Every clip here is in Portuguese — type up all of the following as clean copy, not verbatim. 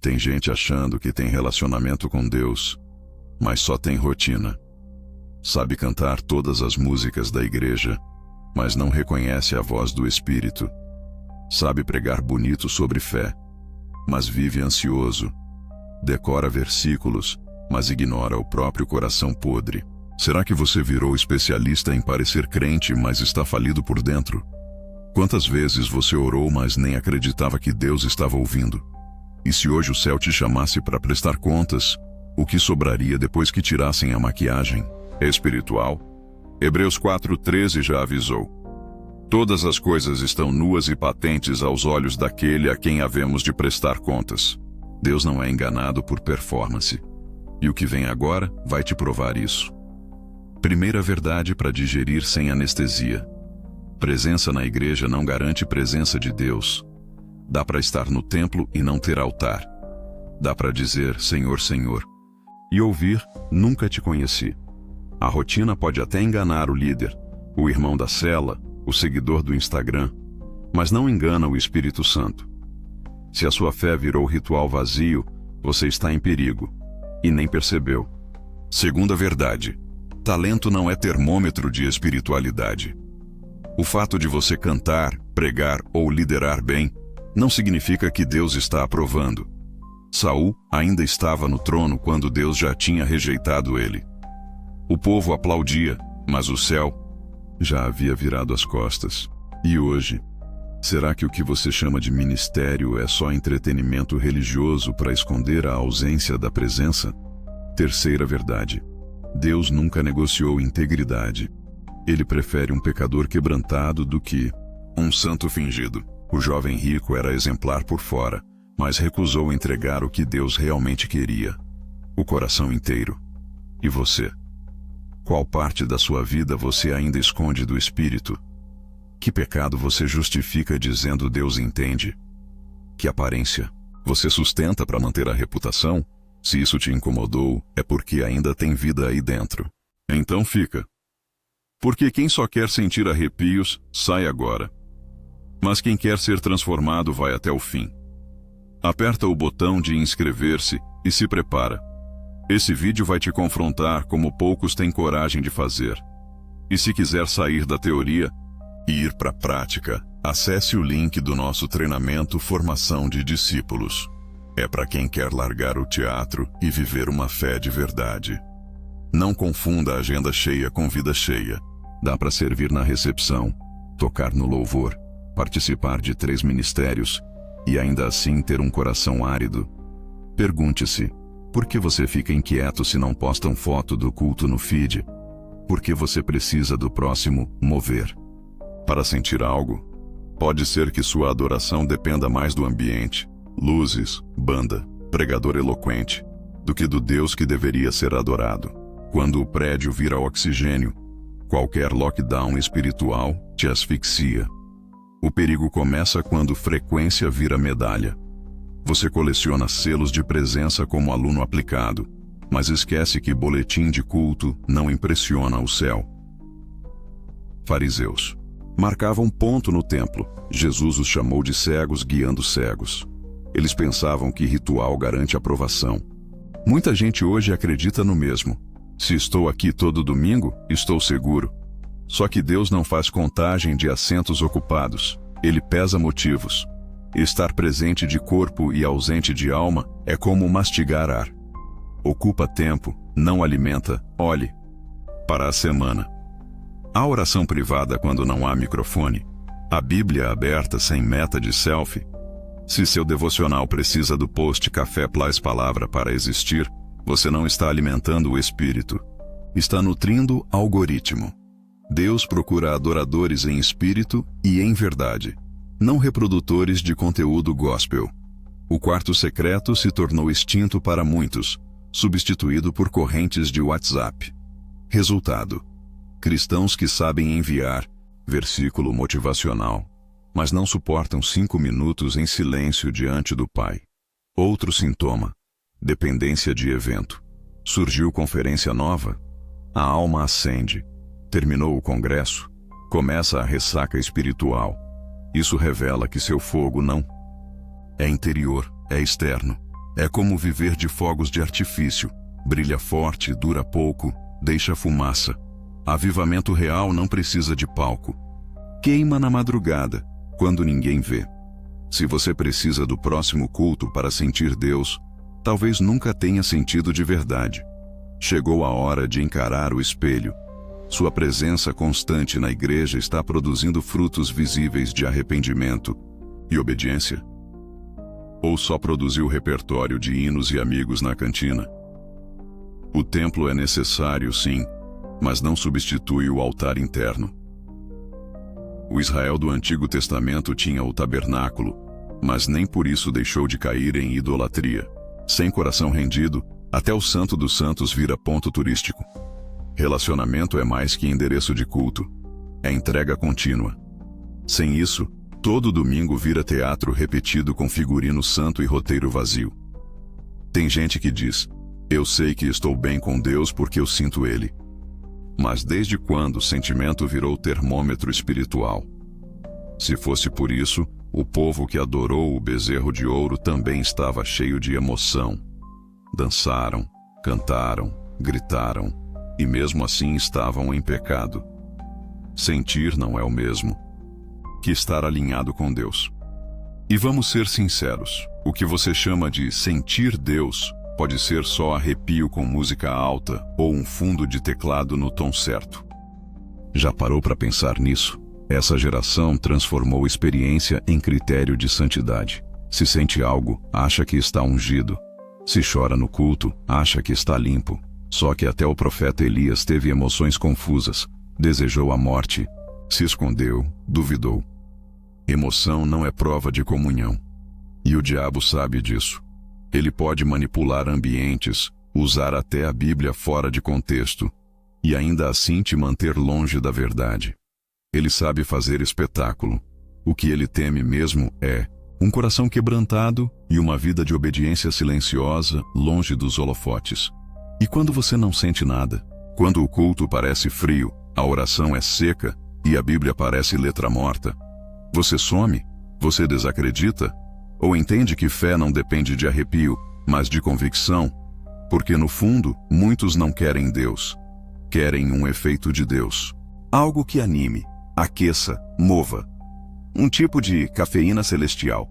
Tem gente achando que tem relacionamento com Deus, mas só tem rotina. Sabe cantar todas as músicas da igreja, mas não reconhece a voz do Espírito. Sabe pregar bonito sobre fé, mas vive ansioso. Decora versículos, mas ignora o próprio coração podre. Será que você virou especialista em parecer crente, mas está falido por dentro? Quantas vezes você orou, mas nem acreditava que Deus estava ouvindo? E se hoje o céu te chamasse para prestar contas, o que sobraria depois que tirassem a maquiagem? É espiritual? Hebreus 4:13 já avisou. Todas as coisas estão nuas e patentes aos olhos daquele a quem havemos de prestar contas. Deus não é enganado por performance. E o que vem agora vai te provar isso. Primeira verdade para digerir sem anestesia. Presença na igreja não garante presença de Deus. Dá para estar no templo e não ter altar. Dá para dizer Senhor, Senhor, e ouvir nunca te conheci. A rotina pode até enganar o líder, o irmão da cela, o seguidor do Instagram, mas não engana o Espírito Santo. Se a sua fé virou ritual vazio, você está em perigo, e nem percebeu. Segunda verdade, talento não é termômetro de espiritualidade. O fato de você cantar, pregar ou liderar bem, não significa que Deus está aprovando. Saul ainda estava no trono quando Deus já tinha rejeitado ele. O povo aplaudia, mas o céu já havia virado as costas. E hoje, será que o que você chama de ministério é só entretenimento religioso para esconder a ausência da presença? Terceira verdade, Deus nunca negociou integridade. Ele prefere um pecador quebrantado do que um santo fingido. O jovem rico era exemplar por fora, mas recusou entregar o que Deus realmente queria, o coração inteiro. E você? Qual parte da sua vida você ainda esconde do Espírito? Que pecado você justifica dizendo Deus entende? Que aparência você sustenta para manter a reputação? Se isso te incomodou, é porque ainda tem vida aí dentro. Então fica. Porque quem só quer sentir arrepios, sai agora. Mas quem quer ser transformado vai até o fim. Aperta o botão de inscrever-se e se prepara. Esse vídeo vai te confrontar como poucos têm coragem de fazer. E se quiser sair da teoria e ir para a prática, acesse o link do nosso treinamento Formação de Discípulos. É para quem quer largar o teatro e viver uma fé de verdade. Não confunda a agenda cheia com vida cheia. Dá para servir na recepção, tocar no louvor, participar de 3 ministérios e ainda assim ter um coração árido. Pergunte-se, por que você fica inquieto se não postam foto do culto no feed? Por que você precisa do próximo mover? Para sentir algo? Pode ser que sua adoração dependa mais do ambiente, luzes, banda, pregador eloquente, do que do Deus que deveria ser adorado. Quando o prédio vira oxigênio, qualquer lockdown espiritual te asfixia. O perigo começa quando frequência vira medalha. Você coleciona selos de presença como aluno aplicado, mas esquece que boletim de culto não impressiona o céu. Fariseus marcavam ponto no templo. Jesus os chamou de cegos guiando cegos. Eles pensavam que ritual garante aprovação. Muita gente hoje acredita no mesmo. Se estou aqui todo domingo, estou seguro. Só que Deus não faz contagem de assentos ocupados. Ele pesa motivos. Estar presente de corpo e ausente de alma é como mastigar ar. Ocupa tempo, não alimenta. Olhe para a semana. A oração privada quando não há microfone. A Bíblia aberta sem meta de selfie. Se seu devocional precisa do post Café Plus Palavra para existir, você não está alimentando o espírito. Está nutrindo algoritmo. Deus procura adoradores em espírito e em verdade, não reprodutores de conteúdo gospel. O quarto secreto se tornou extinto para muitos, substituído por correntes de WhatsApp. Resultado: cristãos que sabem enviar versículo motivacional, mas não suportam 5 minutos em silêncio diante do Pai. Outro sintoma: dependência de evento. Surgiu conferência nova? A alma acende. Terminou o congresso? Começa a ressaca espiritual. Isso revela que seu fogo não é interior, é externo. É como viver de fogos de artifício. Brilha forte, dura pouco, deixa fumaça. Avivamento real não precisa de palco. Queima na madrugada, quando ninguém vê. Se você precisa do próximo culto para sentir Deus, talvez nunca tenha sentido de verdade. Chegou a hora de encarar o espelho. Sua presença constante na igreja está produzindo frutos visíveis de arrependimento e obediência? Ou só produziu repertório de hinos e amigos na cantina? O templo é necessário, sim, mas não substitui o altar interno. O Israel do Antigo Testamento tinha o tabernáculo, mas nem por isso deixou de cair em idolatria. Sem coração rendido, até o Santo dos Santos vira ponto turístico. Relacionamento é mais que endereço de culto, é entrega contínua. Sem isso, todo domingo vira teatro repetido com figurino santo e roteiro vazio. Tem gente que diz: eu sei que estou bem com Deus porque eu sinto Ele. Mas desde quando o sentimento virou termômetro espiritual? Se fosse por isso, o povo que adorou o bezerro de ouro também estava cheio de emoção. Dançaram, cantaram, gritaram, e mesmo assim estavam em pecado. Sentir não é o mesmo que estar alinhado com Deus. E vamos ser sinceros, o que você chama de sentir Deus pode ser só arrepio com música alta ou um fundo de teclado no tom certo. Já parou para pensar nisso? Essa geração transformou experiência em critério de santidade. Se sente algo, acha que está ungido. Se chora no culto, acha que está limpo. Só que até o profeta Elias teve emoções confusas, desejou a morte, se escondeu, duvidou. Emoção não é prova de comunhão. E o diabo sabe disso. Ele pode manipular ambientes, usar até a Bíblia fora de contexto, e ainda assim te manter longe da verdade. Ele sabe fazer espetáculo. O que ele teme mesmo é um coração quebrantado e uma vida de obediência silenciosa, longe dos holofotes. E quando você não sente nada, quando o culto parece frio, a oração é seca e a Bíblia parece letra morta, você some? Você desacredita? Ou entende que fé não depende de arrepio, mas de convicção? Porque no fundo, muitos não querem Deus. Querem um efeito de Deus. Algo que anime, aqueça, mova. Um tipo de cafeína celestial.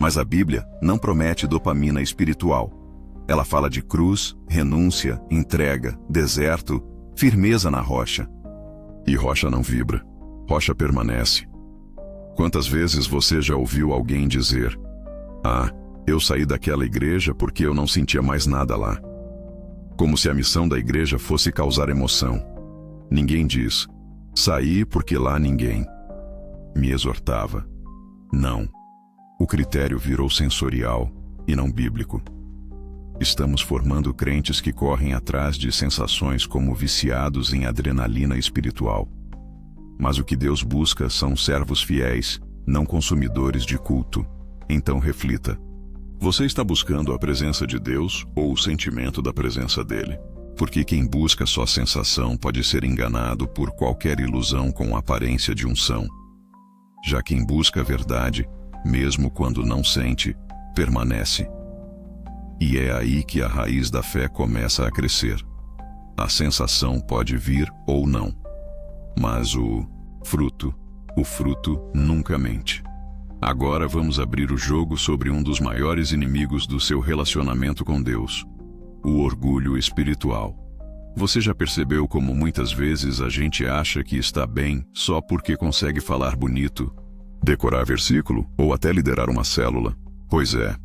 Mas a Bíblia não promete dopamina espiritual. Ela fala de cruz, renúncia, entrega, deserto, firmeza na rocha. E rocha não vibra. Rocha permanece. Quantas vezes você já ouviu alguém dizer: ah, eu saí daquela igreja porque eu não sentia mais nada lá. Como se a missão da igreja fosse causar emoção. Ninguém diz: saí porque lá ninguém me exortava. Não. O critério virou sensorial e não bíblico. Estamos formando crentes que correm atrás de sensações como viciados em adrenalina espiritual. Mas o que Deus busca são servos fiéis, não consumidores de culto. Então reflita. Você está buscando a presença de Deus ou o sentimento da presença dele? Porque quem busca só sensação pode ser enganado por qualquer ilusão com aparência de unção. Já quem busca a verdade, mesmo quando não sente, permanece. E é aí que a raiz da fé começa a crescer. A sensação pode vir ou não. Mas o fruto nunca mente. Agora vamos abrir o jogo sobre um dos maiores inimigos do seu relacionamento com Deus: o orgulho espiritual. Você já percebeu como muitas vezes a gente acha que está bem só porque consegue falar bonito, decorar versículo ou até liderar uma célula? Pois é.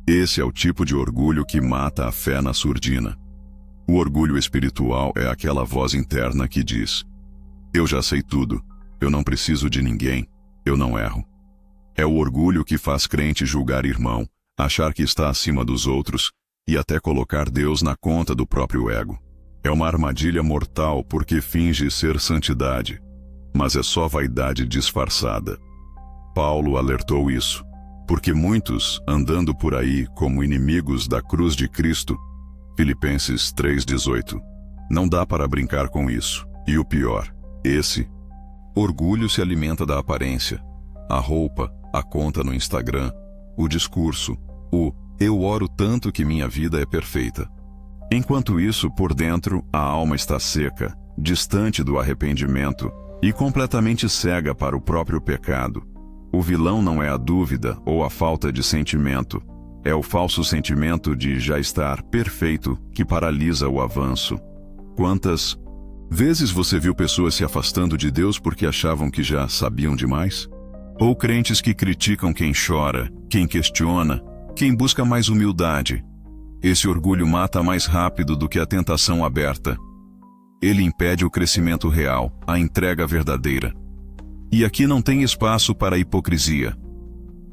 Esse é o tipo de orgulho que mata a fé na surdina. O orgulho espiritual é aquela voz interna que diz: eu já sei tudo, eu não preciso de ninguém, eu não erro. É o orgulho que faz crente julgar irmão, achar que está acima dos outros e até colocar Deus na conta do próprio ego. É uma armadilha mortal porque finge ser santidade, mas é só vaidade disfarçada. Paulo alertou isso, porque muitos, andando por aí como inimigos da cruz de Cristo, Filipenses 3,18, não dá para brincar com isso. E o pior, esse orgulho se alimenta da aparência, a roupa, a conta no Instagram, o discurso, o Eu oro tanto que minha vida é perfeita. Enquanto isso, por dentro, a alma está seca, distante do arrependimento e completamente cega para o próprio pecado. O vilão não é a dúvida ou a falta de sentimento. É o falso sentimento de já estar perfeito que paralisa o avanço. Quantas vezes você viu pessoas se afastando de Deus porque achavam que já sabiam demais? Ou crentes que criticam quem chora, quem questiona, quem busca mais humildade? Esse orgulho mata mais rápido do que a tentação aberta. Ele impede o crescimento real, a entrega verdadeira. E aqui não tem espaço para hipocrisia.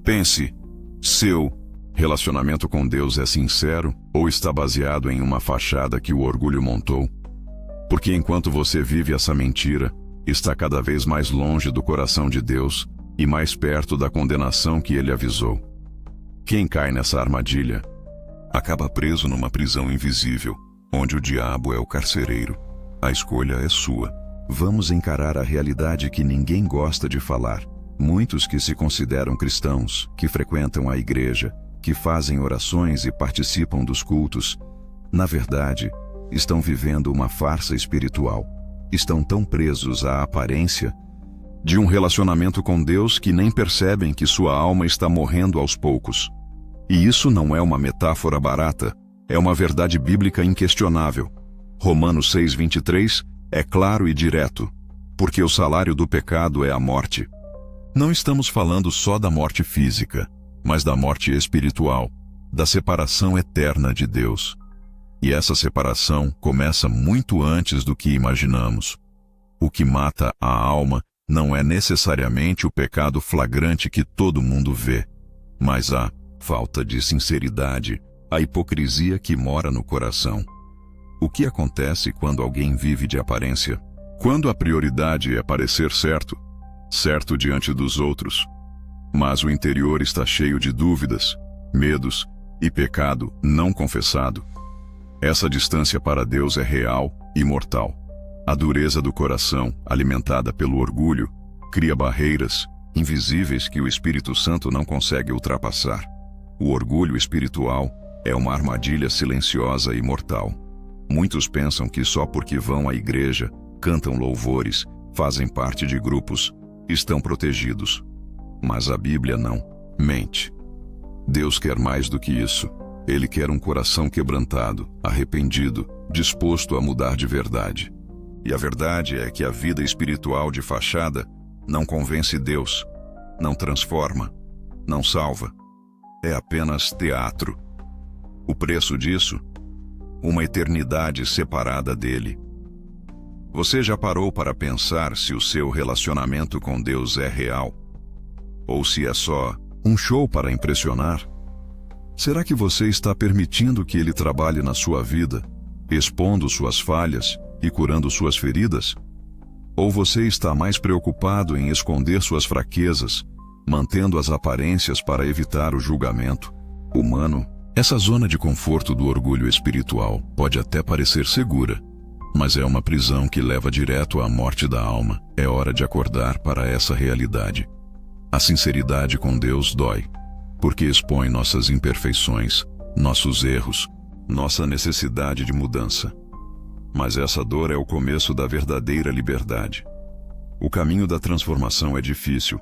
Pense, seu relacionamento com Deus é sincero ou está baseado em uma fachada que o orgulho montou? Porque enquanto você vive essa mentira, está cada vez mais longe do coração de Deus e mais perto da condenação que ele avisou. Quem cai nessa armadilha acaba preso numa prisão invisível, onde o diabo é o carcereiro. A escolha é sua. Vamos encarar a realidade que ninguém gosta de falar. Muitos que se consideram cristãos, que frequentam a igreja, que fazem orações e participam dos cultos, na verdade, estão vivendo uma farsa espiritual. Estão tão presos à aparência de um relacionamento com Deus que nem percebem que sua alma está morrendo aos poucos. E isso não é uma metáfora barata, é uma verdade bíblica inquestionável. Romanos 6:23 é claro e direto, porque o salário do pecado é a morte. Não estamos falando só da morte física, mas da morte espiritual, da separação eterna de Deus. E essa separação começa muito antes do que imaginamos. O que mata a alma não é necessariamente o pecado flagrante que todo mundo vê, mas a falta de sinceridade, a hipocrisia que mora no coração. O que acontece quando alguém vive de aparência? Quando a prioridade é parecer certo, certo diante dos outros, mas o interior está cheio de dúvidas, medos e pecado não confessado. Essa distância para Deus é real e mortal. A dureza do coração, alimentada pelo orgulho, cria barreiras invisíveis que o Espírito Santo não consegue ultrapassar. O orgulho espiritual é uma armadilha silenciosa e mortal. Muitos pensam que só porque vão à igreja, cantam louvores, fazem parte de grupos, estão protegidos. Mas a Bíblia não mente. Deus quer mais do que isso. Ele quer um coração quebrantado, arrependido, disposto a mudar de verdade. E a verdade é que a vida espiritual de fachada não convence Deus, não transforma, não salva. É apenas teatro. O preço disso? Uma eternidade separada dele. Você já parou para pensar se o seu relacionamento com Deus é real? Ou se é só um show para impressionar? Será que você está permitindo que ele trabalhe na sua vida, expondo suas falhas e curando suas feridas? Ou você está mais preocupado em esconder suas fraquezas, mantendo as aparências para evitar o julgamento humano? Essa zona de conforto do orgulho espiritual pode até parecer segura, mas é uma prisão que leva direto à morte da alma. É hora de acordar para essa realidade. A sinceridade com Deus dói, porque expõe nossas imperfeições, nossos erros, nossa necessidade de mudança. Mas essa dor é o começo da verdadeira liberdade. O caminho da transformação é difícil,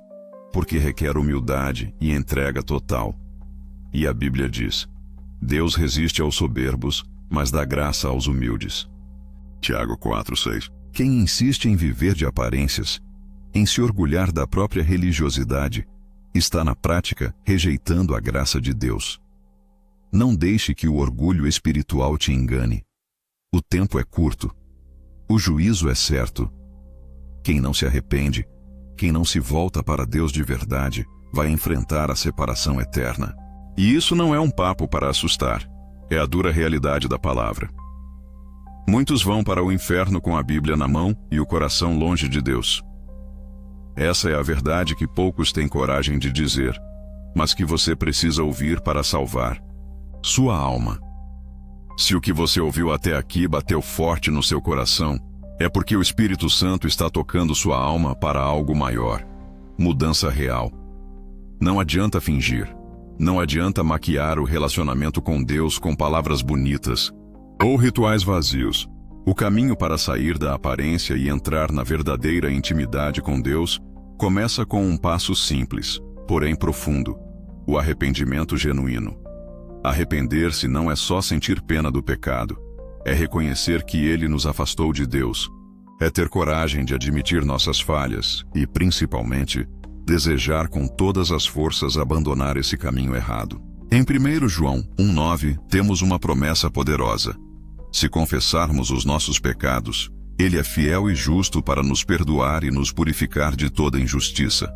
porque requer humildade e entrega total. E a Bíblia diz: Deus resiste aos soberbos, mas dá graça aos humildes. Tiago 4:6. Quem insiste em viver de aparências, em se orgulhar da própria religiosidade, está na prática rejeitando a graça de Deus. Não deixe que o orgulho espiritual te engane. O tempo é curto. O juízo é certo. Quem não se arrepende, quem não se volta para Deus de verdade, vai enfrentar a separação eterna. E isso não é um papo para assustar. É a dura realidade da palavra. Muitos vão para o inferno com a Bíblia na mão e o coração longe de Deus. Essa é a verdade que poucos têm coragem de dizer, mas que você precisa ouvir para salvar sua alma. Se o que você ouviu até aqui bateu forte no seu coração, é porque o Espírito Santo está tocando sua alma para algo maior. Mudança real. Não adianta fingir. Não adianta maquiar o relacionamento com Deus com palavras bonitas ou rituais vazios. O caminho para sair da aparência e entrar na verdadeira intimidade com Deus começa com um passo simples, porém profundo: o arrependimento genuíno. Arrepender-se não é só sentir pena do pecado, é reconhecer que ele nos afastou de Deus. É ter coragem de admitir nossas falhas e, principalmente, desejar com todas as forças abandonar esse caminho errado. Em 1 João 1,9, temos uma promessa poderosa. Se confessarmos os nossos pecados, Ele é fiel e justo para nos perdoar e nos purificar de toda injustiça.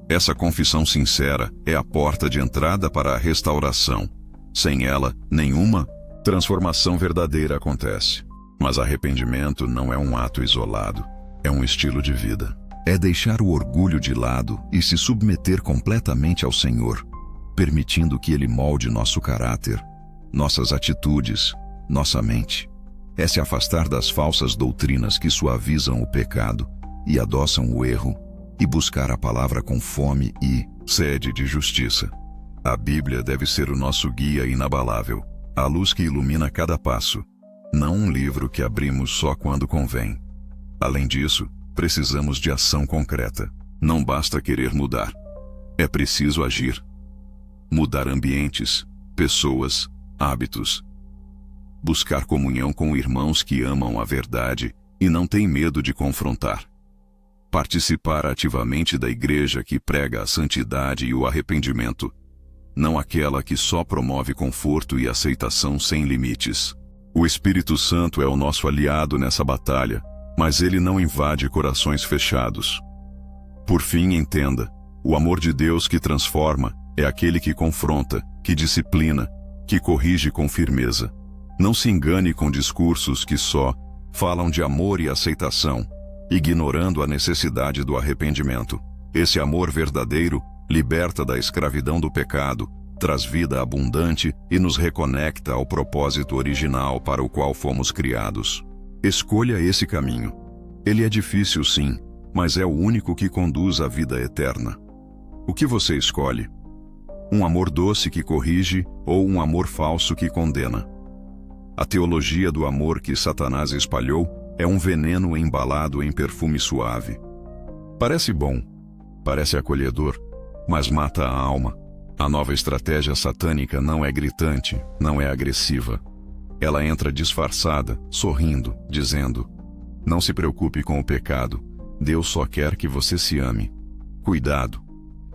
Essa confissão sincera é a porta de entrada para a restauração. Sem ela, nenhuma transformação verdadeira acontece. Mas arrependimento não é um ato isolado, é um estilo de vida. É deixar o orgulho de lado e se submeter completamente ao Senhor, permitindo que Ele molde nosso caráter, nossas atitudes, nossa mente. É se afastar das falsas doutrinas que suavizam o pecado e adoçam o erro, e buscar a palavra com fome e sede de justiça. A Bíblia deve ser o nosso guia inabalável, a luz que ilumina cada passo, não um livro que abrimos só quando convém. Além disso, precisamos de ação concreta. Não basta querer mudar. É preciso agir. Mudar ambientes, pessoas, hábitos. Buscar comunhão com irmãos que amam a verdade e não têm medo de confrontar. Participar ativamente da igreja que prega a santidade e o arrependimento, não aquela que só promove conforto e aceitação sem limites. O Espírito Santo é o nosso aliado nessa batalha, mas ele não invade corações fechados. Por fim, entenda: o amor de Deus que transforma é aquele que confronta, que disciplina, que corrige com firmeza. Não se engane com discursos que só falam de amor e aceitação, ignorando a necessidade do arrependimento. Esse amor verdadeiro liberta da escravidão do pecado, traz vida abundante e nos reconecta ao propósito original para o qual fomos criados. Escolha esse caminho. Ele é difícil, sim, mas é o único que conduz à vida eterna. O que você escolhe? Um amor doce que corrige ou um amor falso que condena? A teologia do amor que Satanás espalhou é um veneno embalado em perfume suave. Parece bom, parece acolhedor, mas mata a alma. A nova estratégia satânica não é gritante, não é agressiva. Ela entra disfarçada, sorrindo, dizendo: não se preocupe com o pecado, Deus só quer que você se ame. Cuidado,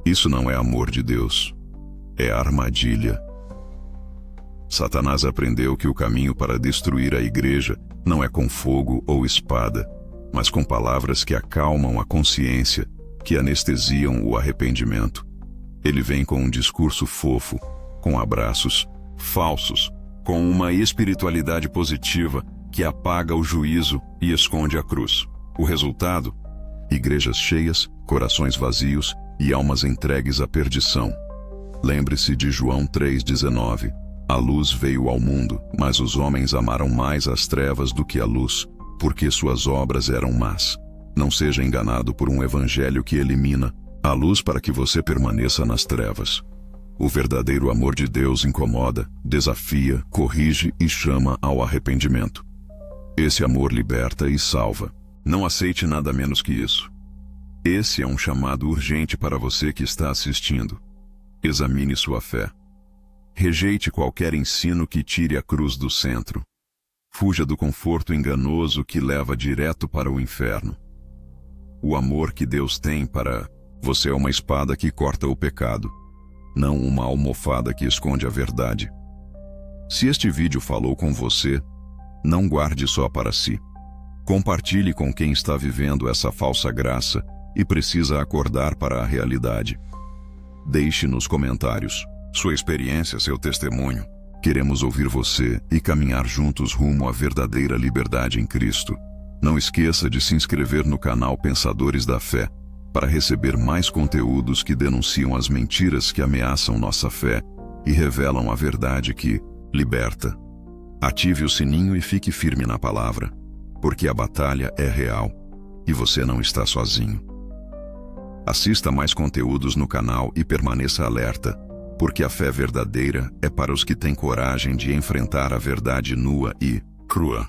isso não é amor de Deus, é armadilha. Satanás aprendeu que o caminho para destruir a igreja não é com fogo ou espada, mas com palavras que acalmam a consciência, que anestesiam o arrependimento. Ele vem com um discurso fofo, com abraços falsos, com uma espiritualidade positiva que apaga o juízo e esconde a cruz. O resultado? Igrejas cheias, corações vazios e almas entregues à perdição. Lembre-se de João 3,19. A luz veio ao mundo, mas os homens amaram mais as trevas do que a luz, porque suas obras eram más. Não seja enganado por um evangelho que elimina a luz para que você permaneça nas trevas. O verdadeiro amor de Deus incomoda, desafia, corrige e chama ao arrependimento. Esse amor liberta e salva. Não aceite nada menos que isso. Esse é um chamado urgente para você que está assistindo. Examine sua fé. Rejeite qualquer ensino que tire a cruz do centro. Fuja do conforto enganoso que leva direto para o inferno. O amor que Deus tem para você é uma espada que corta o pecado, não uma almofada que esconde a verdade. Se este vídeo falou com você, não guarde só para si. Compartilhe com quem está vivendo essa falsa graça e precisa acordar para a realidade. Deixe nos comentários sua experiência, seu testemunho. Queremos ouvir você e caminhar juntos rumo à verdadeira liberdade em Cristo. Não esqueça de se inscrever no canal Pensadores da Fé para receber mais conteúdos que denunciam as mentiras que ameaçam nossa fé e revelam a verdade que liberta. Ative o sininho e fique firme na palavra, porque a batalha é real e você não está sozinho. Assista mais conteúdos no canal e permaneça alerta, Porque a fé verdadeira é para os que têm coragem de enfrentar a verdade nua e crua.